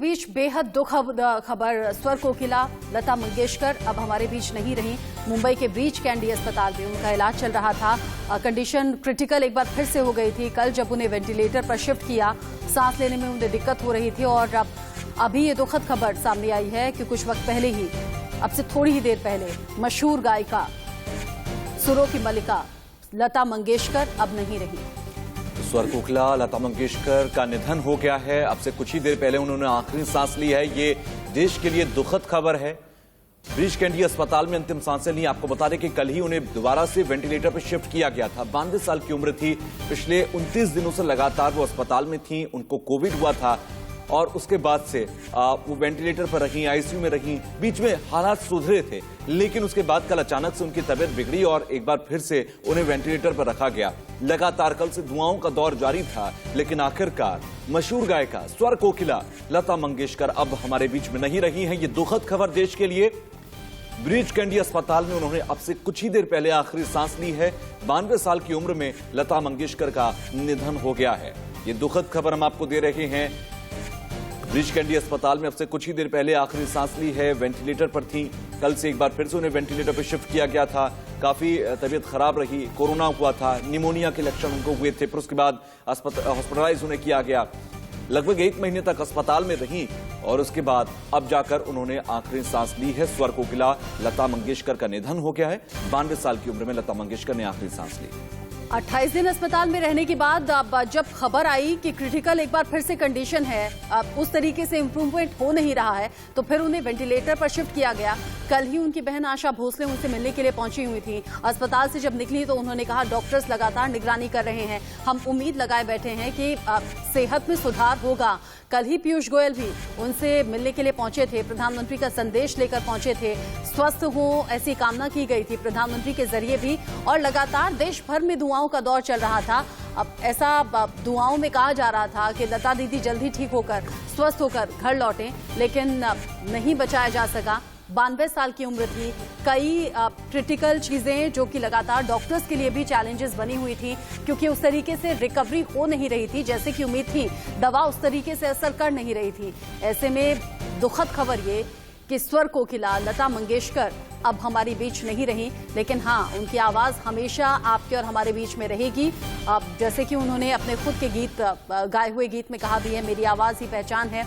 बीच बेहद दुख खबर स्वर कोकिला लता मंगेशकर अब हमारे बीच नहीं रही। मुंबई के ब्रीच कैंडी अस्पताल में उनका इलाज चल रहा था। कंडीशन क्रिटिकल एक बार फिर से हो गई थी। कल जब उन्हें वेंटिलेटर पर शिफ्ट किया, सांस लेने में उन्हें दिक्कत हो रही थी और अब अभी ये दुखद खबर सामने आई है कि कुछ वक्त पहले ही, अब से थोड़ी ही देर पहले, मशहूर गायिका, सुरों की मलिका लता मंगेशकर अब नहीं रही। स्वर कोकिला लता मंगेशकर का निधन हो गया है। अब से कुछ ही देर पहले उन्होंने आखिरी सांस ली है। ये देश के लिए दुखद खबर है। ब्रीच कैंडी अस्पताल में अंतिम सांसें ली। आपको बता दें कि कल ही उन्हें दोबारा से वेंटिलेटर पर शिफ्ट किया गया था। 92 साल की उम्र थी। पिछले 29 दिनों से लगातार वो अस्पताल में थी। उनको कोविड हुआ था और उसके बाद से वो वेंटिलेटर पर रही, आईसीयू में रही। बीच में हालात सुधरे थे, लेकिन उसके बाद कल अचानक से उनकी तबीयत बिगड़ी और एक बार फिर से उन्हें वेंटिलेटर पर रखा गया। लगातार कल से दुआओं का दौर जारी था, लेकिन आखिरकार मशहूर गायिका स्वर कोकिला लता मंगेशकर अब हमारे बीच में नहीं रही हैं। ये दुखद खबर देश के लिए। ब्रीच कैंडी अस्पताल में उन्होंने अब से कुछ ही देर पहले आखिरी सांस ली है। 92 साल की उम्र में लता मंगेशकर का निधन हो गया है। ये दुखद खबर हम आपको दे रहे हैं। ब्रीच कैंडी अस्पताल में अब से कुछ ही देर पहले आखिरी सांस ली है। वेंटिलेटर पर थी। कल से एक बार फिर से उन्हें वेंटिलेटर पर शिफ्ट किया गया था। काफी तबीयत खराब रही। कोरोना हुआ था, निमोनिया के लक्षण उनको हुए थे। फिर उसके बाद हॉस्पिटलाइज उन्हें किया गया। लगभग 1 महीने तक अस्पताल में रही और उसके बाद अब जाकर उन्होंने आखिरी सांस ली है। स्वर कोकिला लता मंगेशकर का निधन हो गया है। 92 साल की उम्र में लता मंगेशकर ने आखिरी सांस ली। 28 दिन अस्पताल में रहने के बाद अब जब खबर आई कि क्रिटिकल एक बार फिर से कंडीशन है, अब उस तरीके से इंप्रूवमेंट हो नहीं रहा है, तो फिर उन्हें वेंटिलेटर पर शिफ्ट किया गया। कल ही उनकी बहन आशा भोसले उनसे मिलने के लिए पहुंची हुई थी। अस्पताल से जब निकली तो उन्होंने कहा, डॉक्टर्स लगातार निगरानी कर रहे हैं, हम उम्मीद लगाए बैठे हैं कि सेहत में सुधार होगा। कल ही पीयूष गोयल भी उनसे मिलने के लिए पहुंचे थे, प्रधानमंत्री का संदेश लेकर पहुंचे थे। स्वस्थ हो ऐसी कामना की गई थी प्रधानमंत्री के जरिए भी, और लगातार देश भर में दुआओं का दौर चल रहा था। अब ऐसा दुआओं में कहा जा रहा था कि लता दीदी जल्दी ठीक होकर, स्वस्थ होकर घर लौटें, लेकिन नहीं बचाया जा सका। 92 साल की उम्र थी। कई क्रिटिकल चीजें जो कि लगातार डॉक्टर्स के लिए भी चैलेंजेस बनी हुई थी, क्योंकि उस तरीके से रिकवरी हो नहीं रही थी जैसे कि उम्मीद थी। दवा उस तरीके से असर कर नहीं रही थी। ऐसे में दुखद खबर ये कि स्वर कोकिला लता मंगेशकर अब हमारे बीच नहीं रही, लेकिन हाँ, उनकी आवाज हमेशा आपके और हमारे बीच में रहेगी। जैसे कि उन्होंने अपने खुद के गीत, गाए हुए गीत में कहा भी है, मेरी आवाज ही पहचान है।